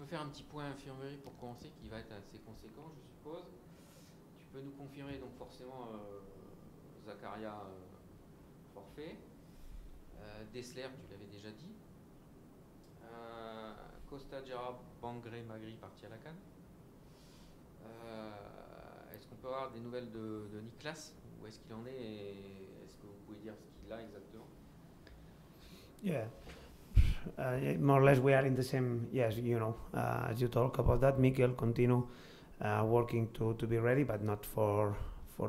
faire un petit point infirmerie pour commencer, qui va être assez conséquent, je suppose. Tu peux nous confirmer donc forcément Zakaria forfait, Dessler, tu l'avais déjà dit, Costa, Gerard, Bangré, Magri parti à la CAN. Est-ce qu'on peut avoir des nouvelles de Niklas? Où est-ce qu'il en est et est-ce que vous pouvez dire ce qu'il a exactement? Yeah. More or less we are in the same, yes, you know, as you talk about that, Mikel continue working to be ready, but not for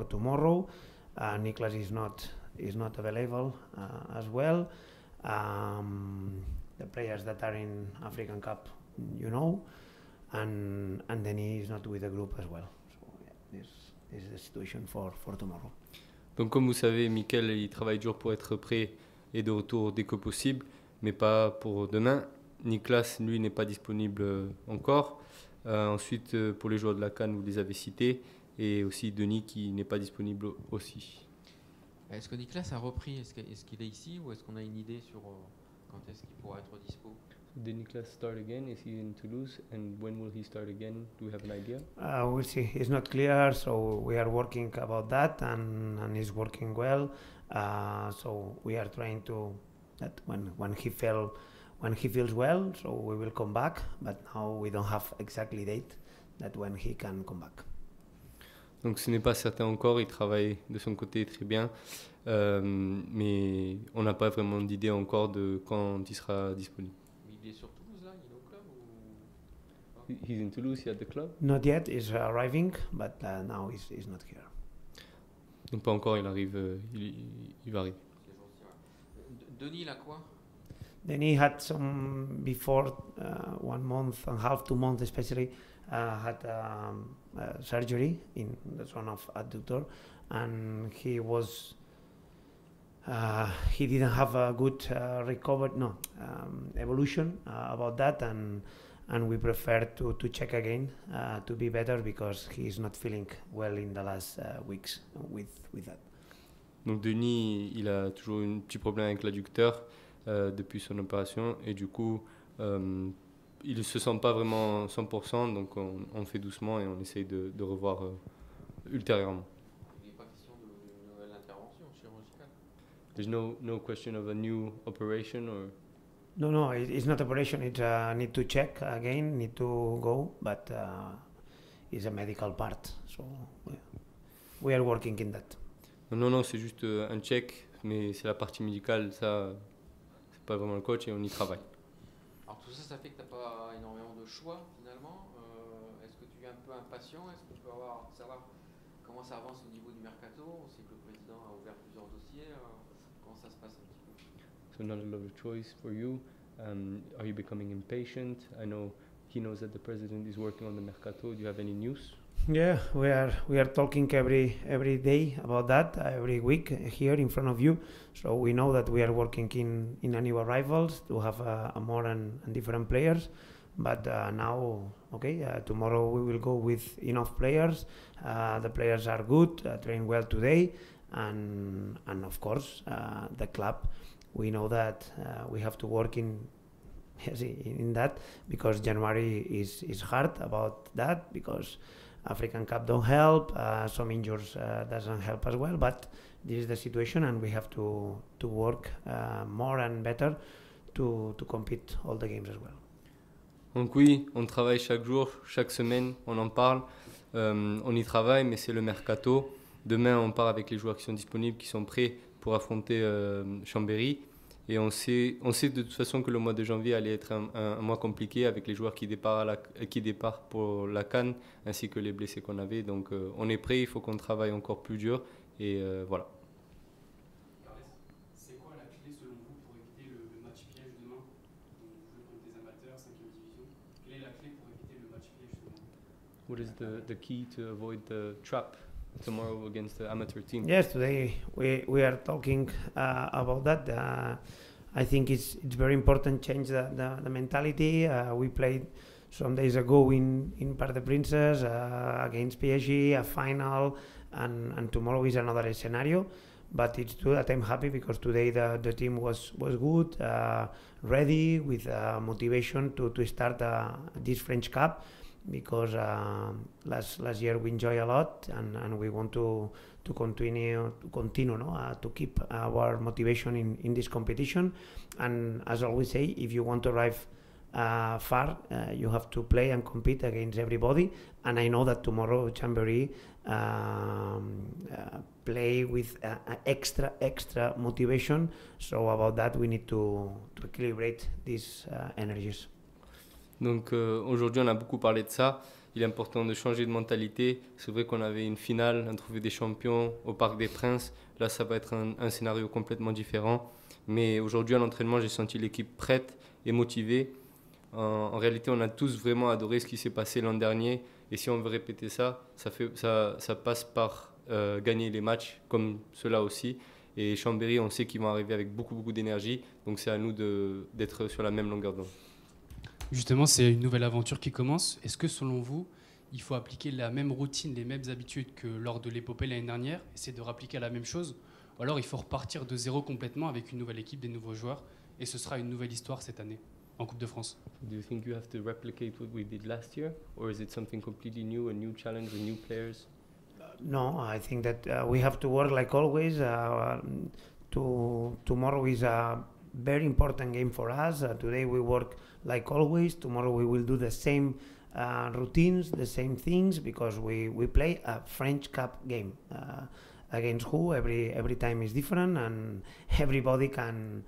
tomorrow. Niklas is not available as well. The players that are in African Cup, you know, and Denis is not with the group as well. So yeah, this is the situation for tomorrow. Donc comme vous savez, Mikel il travaille dur pour être prêt et de retour dès que possible, mais pas pour demain. Niklas, lui, n'est pas disponible encore. Ensuite, pour les joueurs de la CAN, vous les avez cités, et aussi Denis qui n'est pas disponible aussi. Est-ce que Niklas a repris? Est-ce qu'il est ici ou est-ce qu'on a une idée sur quand est-ce qu'il pourra être dispo? Did Niklas start again? Is he in Toulouse? And when will he start again? Do we have an idea? We'll see. It's not clear, so we are working about that, and it's working well. So we are trying to that when he feels well, so we will come back. But now we don't have exactly date that when he can come back. Donc ce n'est pas certain encore. Il travaille de son côté très bien, mais on n'a pas vraiment d'idée encore de quand il sera disponible. Il est sur Toulouse là, il est au club ou... He's in Toulouse, he's at the club? Not yet, he's arriving, but now he's not here. Donc pas encore, il arrive, il va arriver. Denis, là quoi? Then he had some before 1 month and a half, 2 months especially, had surgery in the zone of adductor, and he didn't have a good evolution about that, and we prefer to check again to be better because he is not feeling well in the last weeks with that. Donc Denis, il a toujours un petit problème avec l'adducteur depuis son opération, et du coup il ne se sent pas vraiment 100%, donc on fait doucement et on essaye de revoir ultérieurement. Il n'est pas question d'une nouvelle intervention chirurgicale? There's no question of a new operation or... No, it's not operation. It's need to check again, need to go, but it's a medical part. So we are working in that. Non, c'est juste un check, mais c'est la partie médicale, ça, c'est pas vraiment le coach et on y travaille. Alors tout ça, ça fait que tu n'as pas énormément de choix finalement. Est-ce que tu es un peu impatient? Est-ce que tu peux savoir comment ça avance au niveau du mercato? On sait que le président a ouvert plusieurs dossiers. Comment ça se passe un petit peu? So not a lot of choice for you. Are you becoming impatient? I know he knows that the president is working on the mercato. Do you have any news? Yeah, we are talking every day about that, every week here in front of you. So we know that we are working in a new arrivals to have more and different players. But now, tomorrow we will go with enough players. The players are good, train well today, and of course the club. We know that we have to work in that because January is hard about that because African Cup don't help, some injuries doesn't help as well, but this is the situation and we have to work more and better to compete all the games as well. Donc oui, on travaille chaque jour, chaque semaine, on en parle, on y travaille, mais c'est le mercato. Demain, on part avec les joueurs qui sont disponibles, qui sont prêts pour affronter Chambéry. Et on sait de toute façon que le mois de janvier allait être un mois compliqué avec les joueurs qui départent pour la CAN ainsi que les blessés qu'on avait. Donc on est prêt, il faut qu'on travaille encore plus dur et voilà. Carles, c'est quoi la clé selon vous pour éviter le match piège demain? Vous jouez contre des amateurs, 5e division. Quelle est la clé pour éviter le match piège demain? What is the key to avoid the trap tomorrow against the amateur team? Yes, today we are talking about that. I think it's very important to change the mentality. We played some days ago in Parc des Princes against PSG, a final, and tomorrow is another scenario. but it's true that I'm happy because today the team was good, ready with motivation to start this French Cup, because last year we enjoy a lot, and we want to continue to keep our motivation in this competition. And as I always say, if you want to arrive far, you have to play and compete against everybody. And I know that tomorrow Chambéry play with extra motivation. So about that, we need to equilibrate these energies. Donc aujourd'hui, on a beaucoup parlé de ça. Il est important de changer de mentalité. C'est vrai qu'on avait une finale, un trophée des champions au Parc des Princes. Là, ça va être un scénario complètement différent. Mais aujourd'hui, à l'entraînement, j'ai senti l'équipe prête et motivée. En réalité, on a tous vraiment adoré ce qui s'est passé l'an dernier. Et si on veut répéter ça, ça passe par gagner les matchs comme cela aussi. Et Chambéry, on sait qu'ils vont arriver avec beaucoup d'énergie. Donc c'est à nous d'être sur la même longueur d'onde. Justement, c'est une nouvelle aventure qui commence. Est-ce que selon vous, il faut appliquer la même routine, les mêmes habitudes que lors de l'épopée l'année dernière, essayer de réappliquer la même chose, ou alors il faut repartir de zéro complètement avec une nouvelle équipe, des nouveaux joueurs, et ce sera une nouvelle histoire cette année en Coupe de France? Do you think you have to replicate what we did last year, or is it something completely new, a new challenge, with new players? No, I think that we have to work like always. Tomorrow is a very important game for us. Today we work like always. Tomorrow we will do the same routines, the same things, because we play a French Cup game. Against who? Every time is different, and everybody can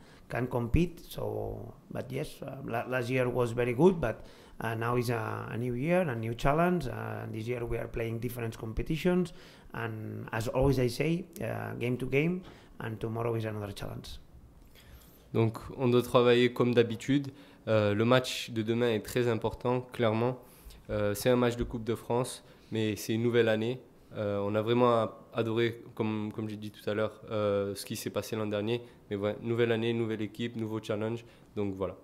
compete. So, but yes, last year was very good, but now is a new year, a new challenge. This year we are playing different competitions, and as always I say, game to game, and tomorrow is another challenge. Donc on doit travailler comme d'habitude. Le match de demain est très important, clairement. C'est un match de Coupe de France, mais c'est une nouvelle année. On a vraiment adoré, comme j'ai dit tout à l'heure, ce qui s'est passé l'an dernier. Mais ouais, nouvelle année, nouvelle équipe, nouveau challenge. Donc voilà.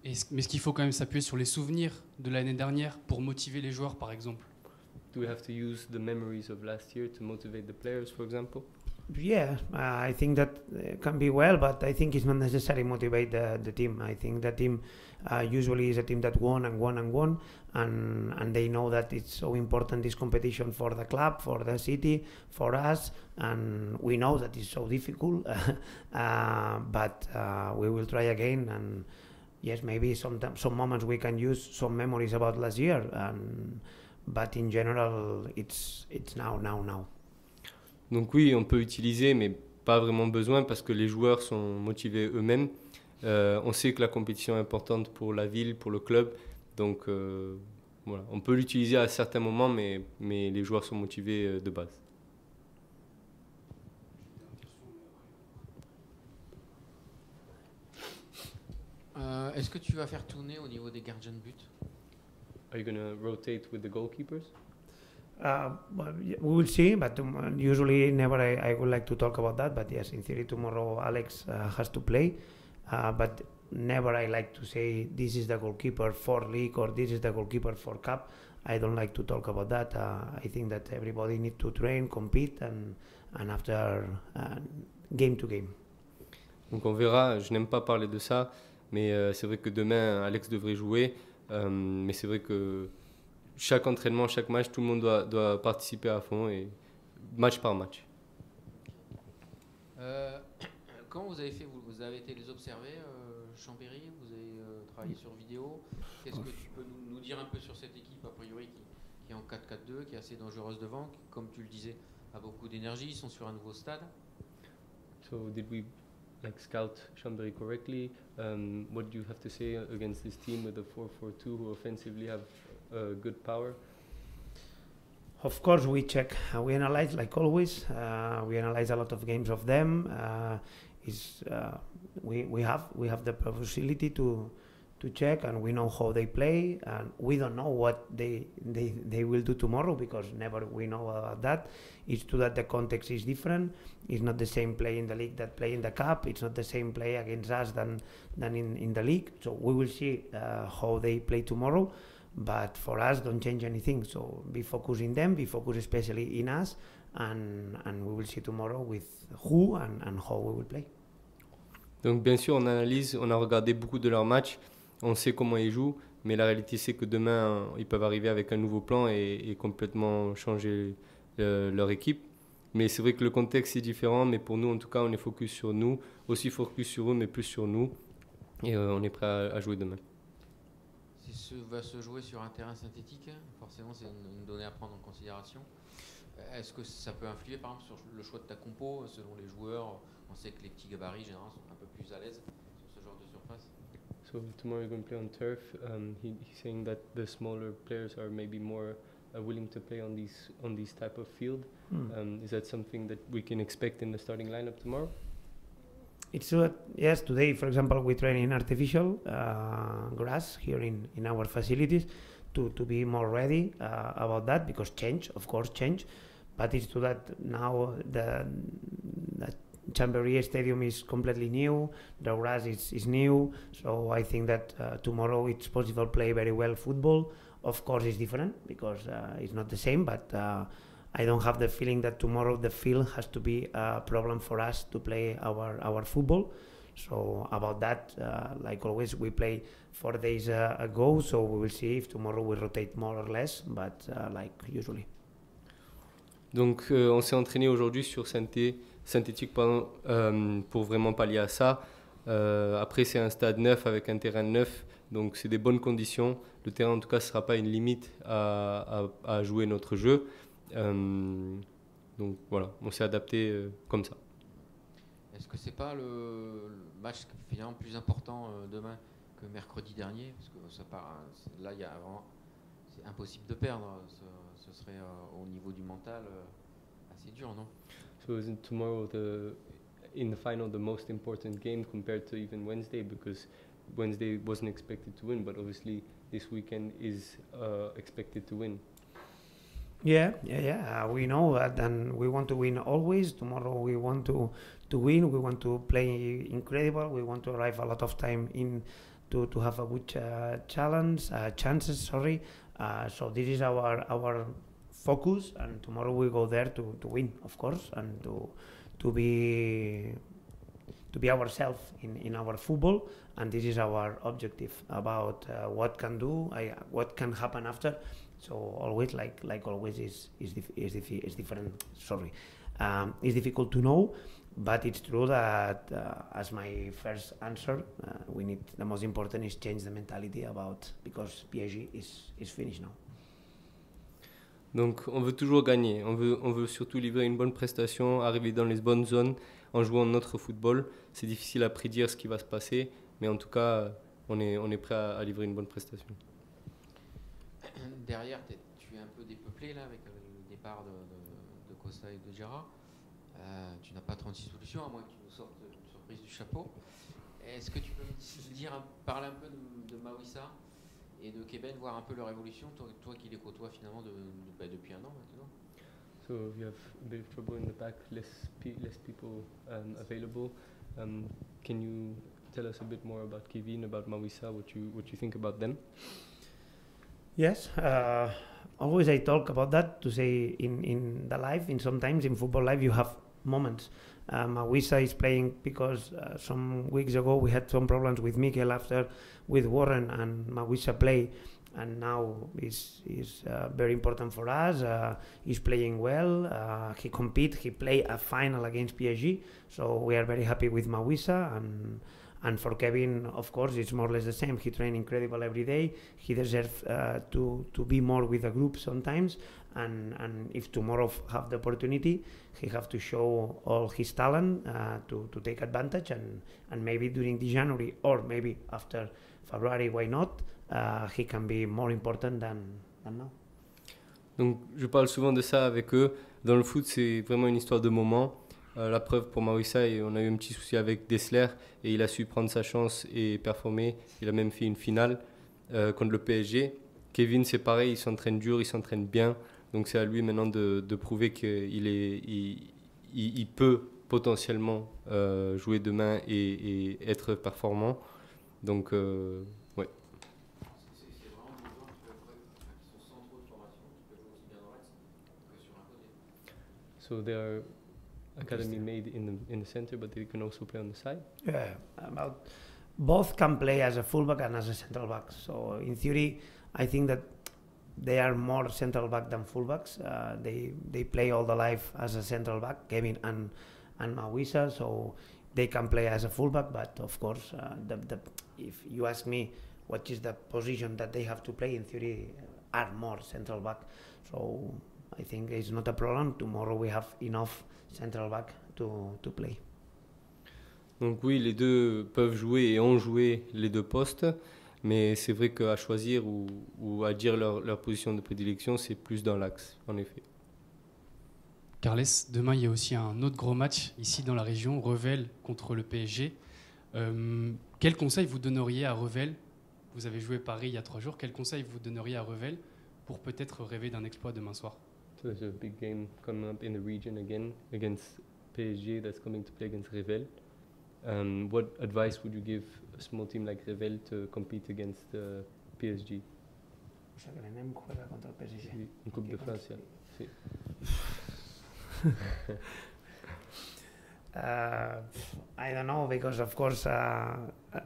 Mais est-ce qu'il faut quand même s'appuyer sur les souvenirs de l'année dernière pour motiver les joueurs, par exemple? Do we have to use the memories of last year to motivate the players, for example? Yeah, I think that can be well, but I think it's not necessary to motivate the team. I think the team usually is a team that won, and they know that it's so important, this competition, for the club, for the city, for us, and we know that it's so difficult, but we will try again. And yes, maybe some moments we can use some memories about last year, but in general it's now. Donc oui, on peut utiliser, mais pas vraiment besoin, parce que les joueurs sont motivés eux-mêmes. On sait que la compétition est importante pour la ville, pour le club. Donc voilà, on peut l'utiliser à certains moments, mais les joueurs sont motivés de base. Est-ce que tu vas faire tourner au niveau des gardiens de but? Are you going to rotate with the goalkeepers? Well, we will see, but usually never I would like to talk about that. But yes, in theory tomorrow Alex has to play, but never I like to say this is the goalkeeper for league or this is the goalkeeper for cup. I don't like to talk about that. I think that everybody needs to train, compete, and after game to game. Donc on verra, je n'aime pas parler de ça, mais c'est vrai que demain Alex devrait jouer, mais c'est vrai que chaque entraînement, chaque match, tout le monde doit participer à fond, et match par match. Quand vous avez fait, vous avez été les observer, Chambéry, vous avez travaillé sur vidéo. Qu'est-ce que tu peux nous dire un peu sur cette équipe, a priori, qui est en 4-4-2, qui est assez dangereuse devant, qui, comme tu le disais, a beaucoup d'énergie, ils sont sur un nouveau stade. So did we scout Chambéry correctly? What do you have to say against this team with the 4-4-2 who offensively have good power? Of course, we check. We analyze like always. We analyze a lot of games of them. We have the possibility to check, and we know how they play, and we don't know what they will do tomorrow, because never we know about that. It's true that the context is different. It's not the same play in the league that play in the cup. It's not the same play against us than in the league. So we will see how they play tomorrow. But for us, don't change anything. So be focused in them, be focused especially in us, and we will see tomorrow with who and how we will play. Donc bien sûr, on analyse, on a regardé beaucoup de leurs matchs, on sait comment ils jouent, mais la réalité c'est que demain, ils peuvent arriver avec un nouveau plan et complètement changer leur équipe. Mais c'est vrai que le contexte est différent, mais pour nous en tout cas, on est focus sur nous, aussi focus sur eux, mais plus sur nous, et on est prêt à jouer demain. Si va se jouer sur un terrain synthétique, forcément c'est une donnée à prendre en considération. Est-ce que ça peut influer par exemple sur le choix de ta compo selon les joueurs? On sait que les petits gabarits généralement sont un peu plus à l'aise sur ce genre de surface. So tomorrow you're going to play on turf. He's saying that the smaller players are maybe more willing to play on these type of field. Is that something that we can expect in the starting lineup tomorrow? It's true that, yes, today, for example, we train in artificial grass here in our facilities to be more ready about that, because of course change. But it's true that now the Chambéry stadium is completely new, the grass is new, so I think that tomorrow it's possible to play very well football. Of course it's different because it's not the same, but I don't have the feeling that tomorrow the field has to be a problem for us to play our football. So about that, like always, we play 4 days ago, so we will see if tomorrow we rotate more or less, but like usually. Donc on s'est entraîné aujourd'hui sur synthétique pour vraiment pallier à ça. Après c'est un stade neuf avec un terrain neuf, donc c'est des bonnes conditions. Le terrain en tout cas ne sera pas une limite à jouer notre jeu. Donc voilà, on s'est adapté comme ça. Est-ce que c'est pas le match finalement plus important demain que mercredi dernier? Parce que ça part, là il y a avant, c'est impossible de perdre. Ce serait au niveau du mental assez dur, non? So isn't tomorrow in the final the most important game compared to even Wednesday, because Wednesday wasn't expected to win, but obviously this weekend is expected to win. Yeah. We know that, and we want to win always. Tomorrow we want to win. We want to play incredible. We want to arrive a lot of time in to have a good chances. Sorry. So this is our focus, and tomorrow we go there to win, of course, and to be ourselves in our football, and this is our objective about what can happen after. So always like always is different. Sorry, it's difficult to know, but it's true that as my first answer, the most important is change the mentality because PSG is finished now. Donc on veut toujours gagner, on veut surtout livrer une bonne prestation, arriver dans les bonnes zones en jouant notre football. C'est difficile à prédire ce qui va se passer, mais en tout cas on est prêt à livrer une bonne prestation. Derrière, tu es un peu dépeuplé là avec le départ de Costa et de Gérard. Tu n'as pas 36 solutions, à moins que tu nous sortes une surprise du chapeau. Est-ce que tu peux me parler un peu de Mawissa et de Keben, voir un peu leur évolution, toi qui les côtoies finalement depuis un an maintenant? So you have a bit of trouble in the back, less people available. Can you tell us a bit more about Kevin, about Mawissa, what you think about them? Yes, always I talk about that to say in the life, sometimes in football life you have moments. Mawissa is playing because some weeks ago we had some problems with Mikel with Warren, and Mawissa play, and now is very important for us. He's playing well. He play a final against PSG, so we are very happy with Mawissa. And for Kevin, of course, it's more or less the same. He trains incredible every day. He deserves to be more with the group sometimes. And if tomorrow have the opportunity, he have to show all his talent to take advantage. And maybe during the January or maybe after February, why not? He can be more important than now. Donc, je parle souvent de ça avec eux. Dans le foot, c'est vraiment une histoire de moment. La preuve pour Mawissa, on a eu un petit souci avec Dessler et il a su prendre sa chance et performer. Il a même fait une finale contre le PSG. Kevin, c'est pareil, il s'entraîne dur, il s'entraîne bien. Donc c'est à lui maintenant de prouver qu'il peut potentiellement jouer demain et être performant. Donc, ouais. C'est vraiment des gens qui sont sans trop de formation, qui peuvent jouer aussi bien dans l'axe que sur un côté. So So they are academy made in the center, but they can also play on the side. Yeah, about both can play as a fullback and as a central back. So in theory, I think that they are more central back than fullbacks. They play all the life as a central back, Kevin and Mawisa, so they can play as a fullback. But of course, if you ask me what is the position that they have to play, in theory, are more central back. So I think it's not a problem. Tomorrow we have enough central back to play. Donc oui, les deux peuvent jouer et ont joué les deux postes, mais c'est vrai qu'à choisir ou à dire leur position de prédilection, c'est plus dans l'axe, en effet. Carles, demain il y a aussi un autre gros match ici dans la région, Revel contre le PSG. Quel conseil vous donneriez à Revel? Vous avez joué Paris il y a 3 jours. Quel conseil vous donneriez à Revel pour peut-être rêver d'un exploit demain soir? So there's a big game coming up in the region again against PSG that's coming to play against Revel. What advice would you give a small team like Revel to compete against PSG? O sea, que l'Enem juega contra el PSG. Sí, en Coupe de France, yeah. Sí. I don't know, because of course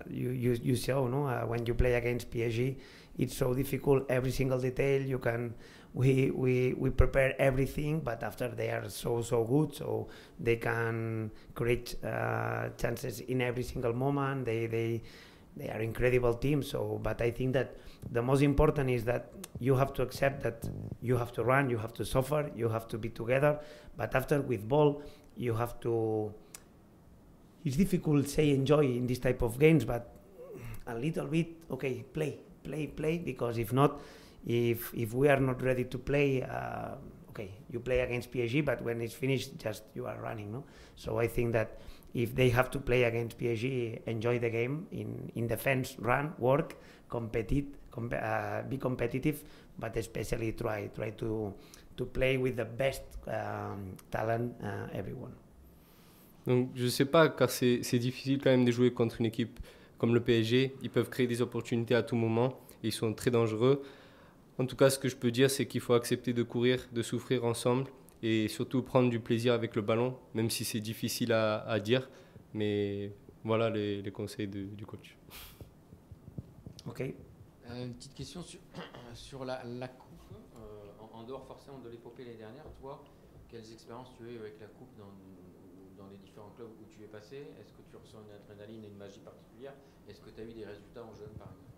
you show, no, when you play against PSG, it's so difficult. Every single detail you can, we prepare everything, but after they are so good, so they can create chances in every single moment. They are incredible teams. So, but I think that the most important is that you have to accept that you have to run, you have to suffer, you have to be together. But after with ball, you have to. It's difficult to say enjoy in this type of games, but a little bit, okay, play, because if not, if we are not ready to play, okay, you play against PSG, but when it's finished, just you are running, no? So I think that if they have to play against PSG, enjoy the game, in defense, run, work, compete, be competitive, but especially try to play with the best talent, everyone. Donc je ne sais pas, car c'est difficile quand même de jouer contre une équipe comme le PSG. Ils peuvent créer des opportunités à tout moment et ils sont très dangereux. En tout cas, ce que je peux dire, c'est qu'il faut accepter de courir, de souffrir ensemble et surtout prendre du plaisir avec le ballon, même si c'est difficile à dire. Mais voilà les conseils du coach. Ok. Une petite question sur la coupe, en dehors forcément de l'épopée l'année dernière. Toi, quelles expériences tu as eues avec la coupe dans les différents clubs où tu es passé? Est-ce que tu ressens une adrénaline et une magie particulière? Est-ce que tu as eu des résultats en jeunes par exemple?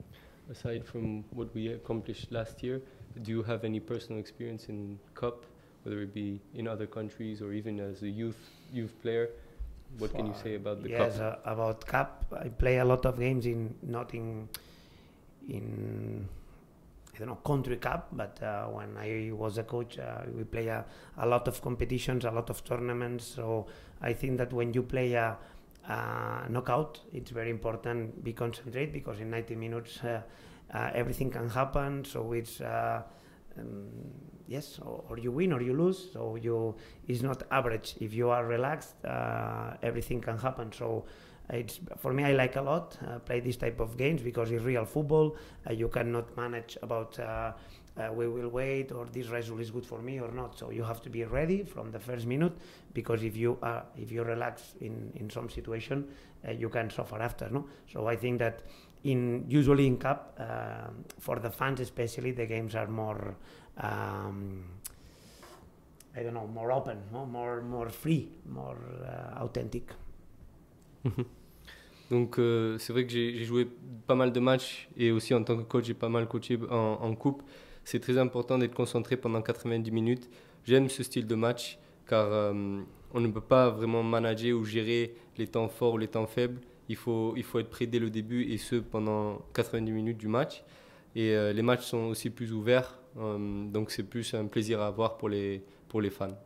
Aside from what we accomplished last year, do you have any personal experience in cup, whether it be in other countries or even as a youth player? What can you say about the cup? Yes, about cup, I play a lot of games not in I don't know, country cup, but when I was a coach, we play a lot of competitions, a lot of tournaments. So I think that when you play a knockout, it's very important be concentrate, because in 90 minutes everything can happen. So it's yes, or you win or you lose. So it's not average. If you are relaxed, everything can happen. So it's, for me, I like a lot play this type of games, because it's real football. You cannot manage about we will wait, or this result is good for me or not. So you have to be ready from the first minute, because if you relax in some situation, you can suffer after, no? So I think that usually in cup, for the fans especially, the games are more I don't know, more open, no? more free, more authentic. Donc c'est vrai que j'ai joué pas mal de matchs et aussi en tant que coach j'ai pas mal coaché en coupe. C'est très important d'être concentré pendant 90 minutes. J'aime ce style de match car on ne peut pas vraiment manager ou gérer les temps forts ou les temps faibles. Il faut être prêt dès le début, et ce pendant 90 minutes du match. Et les matchs sont aussi plus ouverts, donc c'est plus un plaisir à avoir pour les fans.